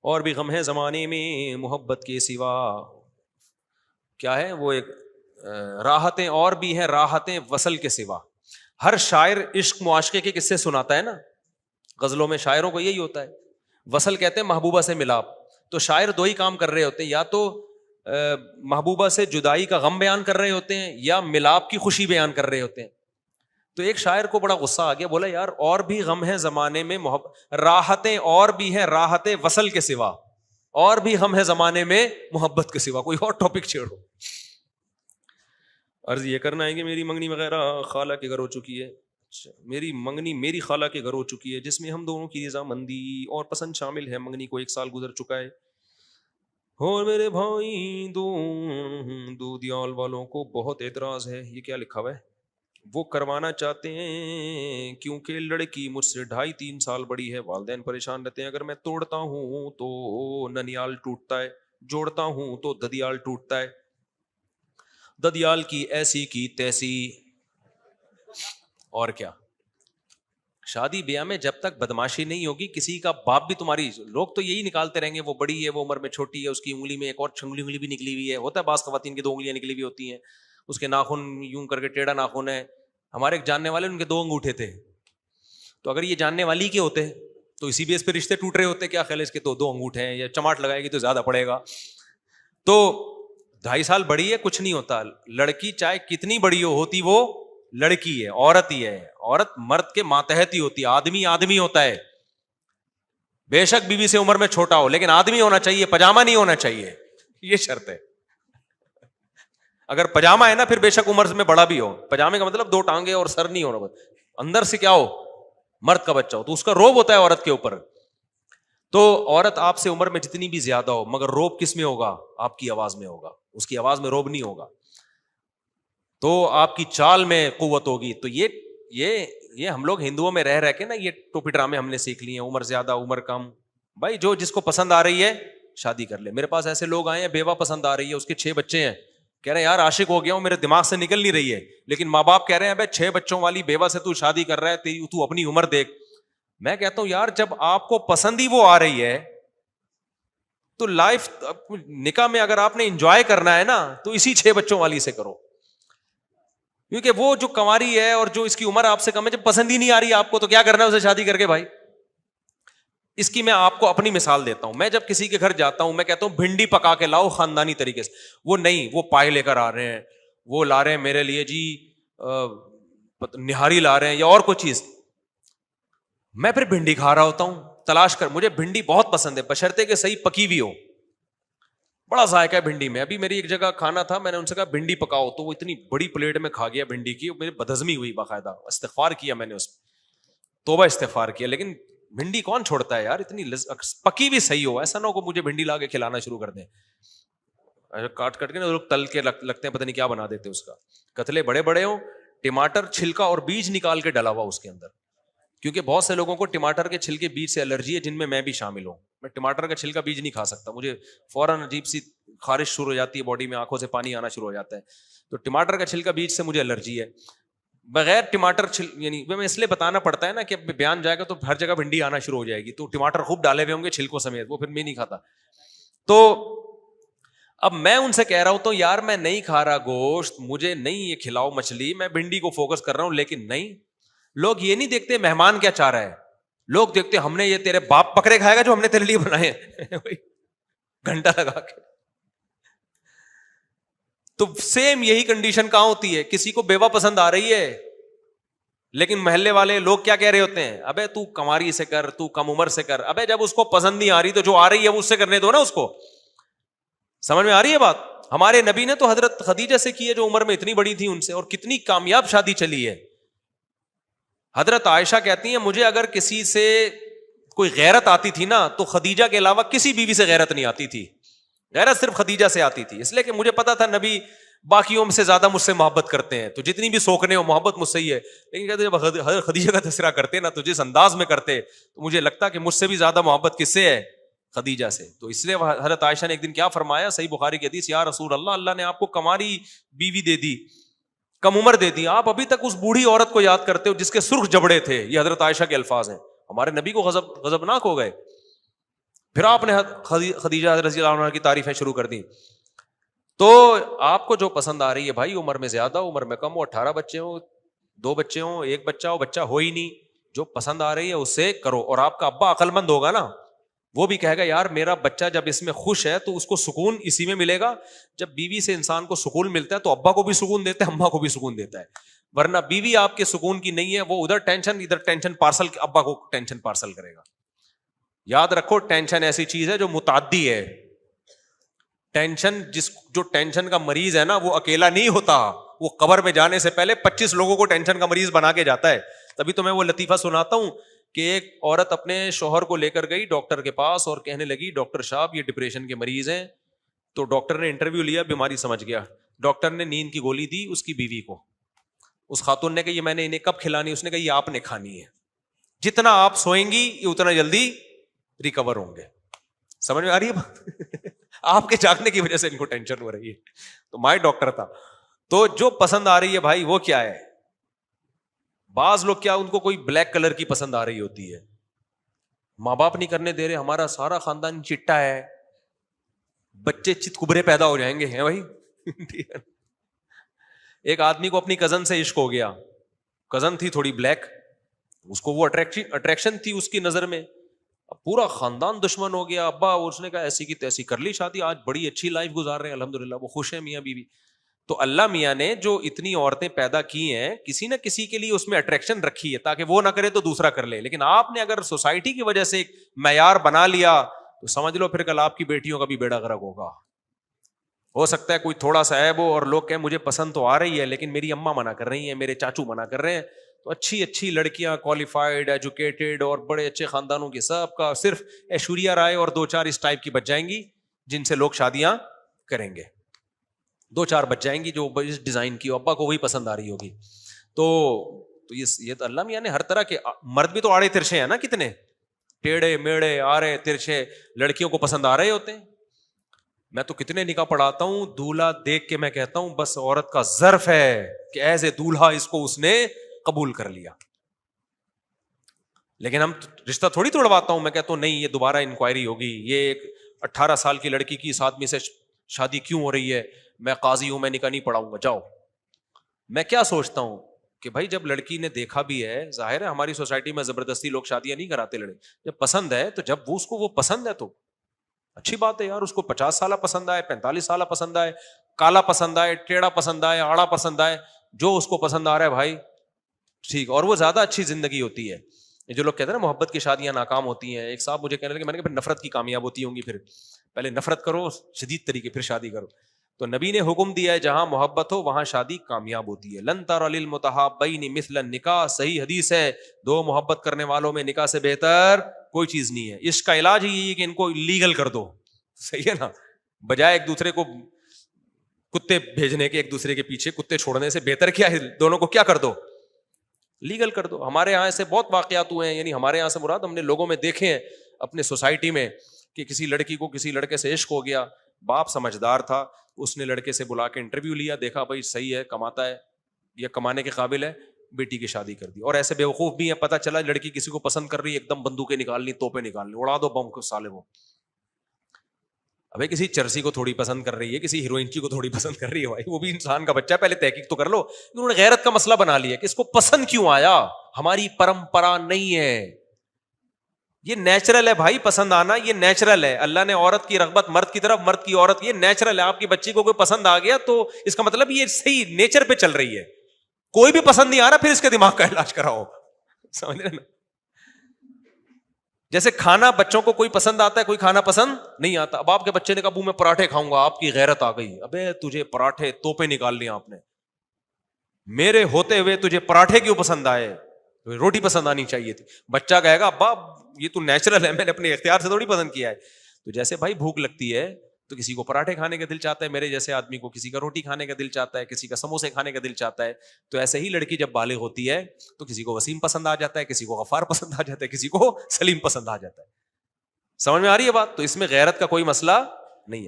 اور بھی غم ہے زمانے میں محبت کے سوا. کیا ہے وہ ایک راحتیں اور بھی ہیں راحتیں وصل کے سوا. ہر شاعر عشق معاشقے کے قصے سناتا ہے نا, غزلوں میں شاعروں کو یہی ہوتا ہے. وصل کہتے ہیں محبوبہ سے ملاپ. تو شاعر دو ہی کام کر رہے ہوتے ہیں, یا تو محبوبہ سے جدائی کا غم بیان کر رہے ہوتے ہیں یا ملاپ کی خوشی بیان کر رہے ہوتے ہیں. تو ایک شاعر کو بڑا غصہ آ گیا, بولا یار اور بھی غم ہے زمانے میں راحتیں اور بھی ہیں راحتیں وصل کے سوا, اور بھی غم ہے زمانے میں محبت کے سوا. کوئی اور ٹاپک چھیڑو. عرض یہ کرنا ہے کہ میری منگنی وغیرہ خالہ کے گھر ہو چکی ہے. میری منگنی میری خالہ کے گھر ہو چکی ہے جس میں ہم دونوں کی رضامندی اور پسند شامل ہے. منگنی کو 1 سال گزر چکا ہے اور میرے بھائی دودیال والوں کو بہت اعتراض ہے. یہ کیا لکھا ہوا ہے؟ وہ کروانا چاہتے ہیں کیونکہ لڑکی مجھ سے 2.5-3 سال بڑی ہے. والدین پریشان رہتے ہیں, اگر میں توڑتا ہوں تو ننیال ٹوٹتا ہے, جوڑتا ہوں تو ددیال ٹوٹتا ہے, ددیال کی ایسی کی تیسی. اور کیا, شادی بیاہ میں جب تک بدماشی نہیں ہوگی, کسی کا باپ بھی تمہاری, لوگ تو یہی نکالتے رہیں گے وہ بڑی ہے وہ عمر میں چھوٹی ہے, اس کی انگلی میں ایک اور انگلی بھی نکلی ہوئی ہے. ہوتا ہے بعض خواتین کی 2 انگلیاں نکلی ہوئی ہوتی ہیں, اس کے ناخن یوں کر کے ٹیڑھا ناخن ہے. ہمارے ایک جاننے والے ان کے 2 انگوٹھے تھے. تو اگر یہ جاننے والی کے ہوتے تو اسی بیس پہ رشتے ٹوٹ رہے ہوتے. کیا خیال ہے اس کے تو 2 انگوٹھے ہیں, یا چماٹ لگائے گی تو زیادہ پڑے گا. تو 2.5 سال بڑی ہے کچھ نہیں ہوتا. لڑکی چاہے کتنی بڑی ہوتی وہ لڑکی ہے, عورت ہی ہے. عورت مرد کے ماتحت ہی ہوتی ہے. آدمی آدمی ہوتا ہے, بے شک بیوی سے عمر میں چھوٹا ہو لیکن آدمی ہونا چاہیے, پجامہ نہیں ہونا چاہیے. یہ شرط ہے. اگر پجامہ ہے نا پھر بے شک عمر میں بڑا بھی ہو. پجامے کا مطلب 2 ٹانگیں اور سر نہیں ہونا, اندر سے کیا ہو, مرد کا بچہ ہو. تو اس کا روب ہوتا ہے عورت کے اوپر. تو عورت آپ سے عمر میں جتنی بھی زیادہ ہو, مگر روب کس میں ہوگا؟ آپ کی آواز میں ہوگا. اس کی آواز میں روب نہیں ہوگا, تو آپ کی چال میں قوت ہوگی. تو یہ ہم لوگ ہندوؤں میں رہ کے نا یہ ٹوپی ڈرامے ہم نے سیکھ لیے ہیں, عمر زیادہ عمر کم. بھائی جو جس کو پسند آ رہی ہے شادی کر لے. میرے پاس ایسے لوگ آئے ہیں, بیوہ پسند آ رہی ہے, اس کے 6 بچے ہیں, کہہ رہے ہیں یار عاشق ہو گیا ہوں, میرے دماغ سے نکل نہیں رہی ہے. لیکن ماں باپ کہہ رہے ہیں بھائی 6 بچوں والی بیوہ سے تو شادی کر رہا ہے, تو اپنی عمر دیکھ. میں کہتا ہوں یار جب آپ کو پسند ہی وہ آ رہی ہے تو لائف نکاح میں اگر آپ نے انجوائے کرنا ہے نا تو اسی 6 بچوں والی سے کرو. کیونکہ وہ جو کنواری ہے اور جو اس کی عمر آپ سے کم ہے, جب پسند ہی نہیں آ رہی آپ کو تو کیا کرنا ہے اسے شادی کر کے. بھائی اس کی میں آپ کو اپنی مثال دیتا ہوں. میں جب کسی کے گھر جاتا ہوں میں کہتا ہوں بھنڈی پکا کے لاؤ خاندانی طریقے سے. وہ نہیں, وہ پائے لے کر آ رہے ہیں, وہ لا رہے ہیں میرے لیے جی نہاری لا رہے ہیں یا اور کوئی چیز. میں پھر بھنڈی کھا رہا ہوتا ہوں تلاش کر. مجھے بھنڈی بہت پسند ہے بشرطے کہ صحیح پکی ہوئی ہو. بڑا ذائقہ ہے بھنڈی میں. ابھی میری ایک جگہ کھانا تھا, میں نے ان سے کہا بھنڈی پکاؤ, تو وہ اتنی بڑی پلیٹ میں کھا گیا بھنڈی کی, میری بدہضمی ہوئی. باقاعدہ استغفار کیا میں نے, اس توبہ استغفار کیا. لیکن بھنڈی کون چھوڑتا ہے یار, اتنی پکی بھی صحیح ہو. ایسا نہ ہو کہ مجھے بھنڈی لا کے کھلانا شروع کر دیں. کاٹ کے نا لوگ تل کے لگتے ہیں, پتہ نہیں کیا بنا دیتے اس کا. کتلے بڑے بڑے ہوں, ٹماٹر چھلکا اور بیج نکال کے ڈلا ہوا اس کے اندر. کیونکہ بہت سے لوگوں کو ٹماٹر کے چھلکے بیج سے الرجی ہے, جن میں میں بھی شامل ہوں. میں ٹماٹر کا چھلکا بیج نہیں کھا سکتا, مجھے فوراً عجیب سی خارش شروع ہو جاتی ہے باڈی میں, آنکھوں سے پانی آنا شروع ہو جاتا ہے. تو ٹماٹر کا چھلکا بیج سے مجھے الرجی ہے. بغیر ٹماٹر یعنی میں اس لیے بتانا پڑتا ہے نا کہ بیان جائے گا تو ہر جگہ بھنڈی آنا شروع ہو جائے گی. تو ٹماٹر خوب ڈالے ہوئے ہوں گے چھلکوں سمیت, وہ پھر میں نہیں کھاتا. تو اب میں ان سے کہہ رہا ہوں تو یار میں نہیں کھا رہا گوشت, مجھے نہیں یہ کھلاؤ مچھلی, میں بھنڈی کو فوکس کر رہا ہوں. لیکن نہیں, لوگ یہ نہیں دیکھتے مہمان کیا چاہ رہا ہے, لوگ دیکھتے ہم نے یہ تیرے باپ بکرے کھائے گا جو ہم نے تیرے لیے بنائے گھنٹہ لگا کے. تو سیم یہی کنڈیشن کہاں ہوتی ہے, کسی کو بیوہ پسند آ رہی ہے لیکن محلے والے لوگ کیا کہہ رہے ہوتے ہیں, ابے تو کماری سے کر, تو کم عمر سے کر. ابے جب اس کو پسند نہیں آ رہی تو جو آ رہی ہے وہ اس سے کرنے دو نا اس کو. سمجھ میں آ رہی ہے بات؟ ہمارے نبی نے تو حضرت خدیجہ سے کی ہے جو عمر میں اتنی بڑی تھی ان سے, اور کتنی کامیاب شادی چلی ہے. حضرت عائشہ کہتی ہیں مجھے اگر کسی سے کوئی غیرت آتی تھی نا تو خدیجہ کے علاوہ کسی بیوی سے غیرت نہیں آتی تھی. غیرت صرف خدیجہ سے آتی تھی, اس لیے کہ مجھے پتا تھا نبی باقیوں سے زیادہ مجھ سے محبت کرتے ہیں, تو جتنی بھی سوکنے ہو محبت مجھ سے ہی ہے. لیکن کہتے جب حضرت خدیجہ کا تذکرہ کرتے نا تو جس انداز میں کرتے تو مجھے لگتا کہ مجھ سے بھی زیادہ محبت کس سے ہے, خدیجہ سے. تو اس لیے حضرت عائشہ نے ایک دن کیا فرمایا, صحیح بخاری کی حدیث, یا رسول اللہ, اللہ نے آپ کو کماری بیوی دے دی, کم عمر دے دی, آپ ابھی تک اس بوڑھی عورت کو یاد کرتے ہو جس کے سرخ جبڑے تھے. یہ حضرت عائشہ کے الفاظ ہیں, ہمارے نبی کو غضبناک ہو گئے. پھر آپ نے خدیجہ رضی اللہ عنہا کی تعریفیں شروع کر دی. تو آپ کو جو پسند آ رہی ہے بھائی، عمر میں زیادہ عمر میں کم ہو، 18 بچے ہوں، 2 بچے ہوں، 1 بچہ ہو، بچہ ہو ہی نہیں، جو پسند آ رہی ہے اس سے کرو. اور آپ کا ابا عقل مند ہوگا نا، وہ بھی کہے گا یار میرا بچہ جب اس میں خوش ہے تو اس کو سکون اسی میں ملے گا. جب بیوی سے انسان کو سکون ملتا ہے تو ابا کو بھی سکون دیتا ہے، اماں کو بھی سکون دیتا ہے. ورنہ بیوی آپ کے سکون کی نہیں ہے، وہ ادھر ٹینشن پارسل، ابا کو ٹینشن پارسل کرے گا. یاد رکھو ٹینشن ایسی چیز ہے جو متعدی ہے. ٹینشن جو ٹینشن کا مریض ہے نا وہ اکیلا نہیں ہوتا، وہ قبر میں جانے سے پہلے 25 لوگوں کو ٹینشن کا مریض بنا کے جاتا ہے. تبھی تو میں وہ لطیفہ سناتا ہوں کہ ایک عورت اپنے شوہر کو لے کر گئی ڈاکٹر کے پاس اور کہنے لگی ڈاکٹر صاحب یہ ڈپریشن کے مریض ہیں. تو ڈاکٹر نے انٹرویو لیا، بیماری سمجھ گیا. ڈاکٹر نے نیند کی گولی دی اس کی بیوی کو. اس خاتون نے کہا یہ میں نے انہیں کب کھلانی؟ اس نے کہا یہ آپ نے کھانی ہے. جتنا آپ سوئیں گی یہ اتنا جلدی ریکور ہوں گے. سمجھ میں آ رہی ہے بات؟ آپ کے جاگنے کی وجہ سے ان کو ٹینشن ہو رہی ہے. تو مائی ڈاکٹر تھا. تو جو پسند آ رہی ہے بھائی وہ کیا ہے؟ بعض لوگ کیا ان کو کوئی بلیک کلر کی پسند آ رہی ہوتی ہے، ماں باپ نہیں کرنے دے رہے، ہمارا سارا خاندان چٹا ہے، بچے چت کبرے پیدا ہو جائیں گے ہیں بھائی. ایک آدمی کو اپنی کزن سے عشق ہو گیا، کزن تھی تھوڑی بلیک، اس کو وہ اٹریکشن تھی اس کی نظر میں. اب پورا خاندان دشمن ہو گیا. ابا اس نے کہا ایسی کی تیسی کر لی شادی، آج بڑی اچھی لائف گزار رہے ہیں الحمدللہ، وہ خوش ہیں میاں بیوی. تو اللہ میاں نے جو اتنی عورتیں پیدا کی ہیں کسی نہ کسی کے لیے اس میں اٹریکشن رکھی ہے تاکہ وہ نہ کرے تو دوسرا کر لے. لیکن آپ نے اگر سوسائٹی کی وجہ سے ایک معیار بنا لیا تو سمجھ لو پھر کل آپ کی بیٹیوں کا بھی بیڑا غرق ہوگا. ہو سکتا ہے کوئی تھوڑا سا عیب ہو اور لوگ کہیں مجھے پسند تو آ رہی ہے لیکن میری اماں منع کر رہی ہیں، میرے چاچو منع کر رہے ہیں. تو اچھی لڑکیاں کوالیفائڈ ایجوکیٹڈ اور بڑے اچھے خاندانوں کی، سب کا صرف ایشوریا رائے اور 2-4 اس ٹائپ کی بچ جائیں گی جن سے لوگ شادیاں کریں گے. 2-4 بچ جائیں گی جو اس ڈیزائن کی، ابا کو وہی پسند آ رہی ہوگی. تو یہ تو اللہ میاں نے ہر طرح کے، مرد بھی تو آڑے ترچھے ہیں نا، کتنے ٹیڑے میڑے آڑے ترچھے لڑکیوں کو پسند آ رہے ہوتے ہیں. میں تو کتنے نکاح پڑھاتا ہوں، دولہا دیکھ کے میں کہتا ہوں بس عورت کا ظرف ہے کہ ایز اے دولہا اس کو اس نے قبول کر لیا. لیکن ہم رشتہ تھوڑی توڑواتا ہوں، میں کہتا ہوں نہیں یہ دوبارہ انکوائری ہوگی، یہ ایک 18 سال کی لڑکی کی اس آدمی سے شادی کیوں ہو رہی ہے، میں قاضی ہوں، میں نکاح نہیں پڑھاؤں گا، جاؤ. میں کیا سوچتا ہوں کہ بھائی جب لڑکی نے دیکھا بھی ہے، ظاہر ہے ہماری سوسائٹی میں زبردستی لوگ شادیاں نہیں کراتے لڑے، جب پسند ہے تو جب اس کو وہ پسند ہے تو اچھی بات ہے یار. اس کو 50 سالہ پسند آئے، 45 سالہ پسند آئے، کالا پسند آئے، ٹیڑھا پسند آئے، آڑا پسند آئے، جو اس کو پسند آ رہا ہے بھائی ٹھیک. اور وہ زیادہ اچھی زندگی ہوتی ہے. جو لوگ کہتے ہیں نا محبت کی شادیاں ناکام ہوتی ہیں، ایک صاحب مجھے کہنے لگے، میں نے کہا پھر نفرت کی کامیاب ہوتی ہوں گی، پھر پہلے نفرت کرو شدید طریقے پھر شادی کرو. تو نبی نے حکم دیا ہے جہاں محبت ہو وہاں شادی کامیاب ہوتی ہے. لن تر للمتحابین مثل النکاح، صحیح حدیث ہے، 2 محبت کرنے والوں میں نکاح سے بہتر کوئی چیز نہیں ہے. اس کا علاج ہی یہ ہے کہ ان کو لیگل کر دو، صحیح ہے نا، بجائے ایک دوسرے کو کتے بھیجنے کے، ایک دوسرے کے پیچھے کتے چھوڑنے سے بہتر کیا ہے دونوں کو کیا کر دو، لیگل کر دو. ہمارے یہاں ایسے بہت واقعات ہوئے ہیں، یعنی ہمارے یہاں سے مراد ہم نے لوگوں میں دیکھے ہیں اپنے سوسائٹی میں کہ کسی لڑکی کو کسی لڑکے سے عشق ہو گیا، باپ سمجھدار تھا، اس نے لڑکے سے بلا کے انٹرویو لیا، دیکھا بھائی صحیح ہے، کماتا ہے، یہ کمانے کے قابل ہے، بیٹی کی شادی کر دی. اور ایسے بیوقوف بھی ہیں، پتہ چلا لڑکی کسی کو پسند کر رہی ہے، ایک دم بندوقیں نکالنی، توپیں نکالنی، اڑا دو بم کو سالے وہ. ابھی کسی چرسی کو تھوڑی پسند کر رہی ہے، کسی ہیروئنچی کو تھوڑی پسند کر رہی ہے، بھائی وہ بھی انسان کا بچہ ہے، پہلے تحقیق تو کر لو. انہوں نے غیرت کا مسئلہ بنا لیا کہ اس کو پسند کیوں آیا، ہماری پرمپرا نہیں ہے، یہ نیچرل ہے بھائی، پسند آنا یہ نیچرل ہے. اللہ نے عورت کی رغبت مرد کی طرف، مرد کی عورت، یہ نیچرل ہے. آپ کی بچی کو کوئی پسند آ گیا تو اس کا مطلب یہ صحیح نیچر پہ چل رہی ہے. کوئی بھی پسند نہیں آ رہا پھر اس کے دماغ کا علاج کراؤ، سمجھ رہے نا. جیسے کھانا بچوں کو کوئی پسند آتا ہے، کوئی کھانا پسند نہیں آتا. اب آپ کے بچے نے کہا ابو میں پراٹھے کھاؤں گا، آپ کی غیرت آ گئی، ابے تجھے پراٹھے توپے نکال لیا آپ نے، میرے ہوتے ہوئے تجھے پراٹھے کیوں پسند آئے، روٹی پسند آنی چاہیے تھی. بچہ کہے گا ابا یہ تو نیچرل ہے، میں نے اپنے اختیار سے تھوڑی پسند کیا ہے. تو جیسے بھائی بھوک لگتی ہے تو کسی کو پراٹھے کھانے کا دل چاہتا ہے، میرے جیسے آدمی کو کسی کا روٹی کھانے کا دل چاہتا ہے، کسی کا سموسے کھانے کا دل چاہتا ہے. تو ایسے ہی لڑکی جب بالغ ہوتی ہے تو کسی کو وسیم پسند آ جاتا ہے، کسی کو غفار پسند آ جاتا ہے، کسی کو سلیم پسند آ جاتا ہے. سمجھ میں آ رہی ہے بات؟ تو اس میں غیرت کا کوئی مسئلہ نہیں ہے.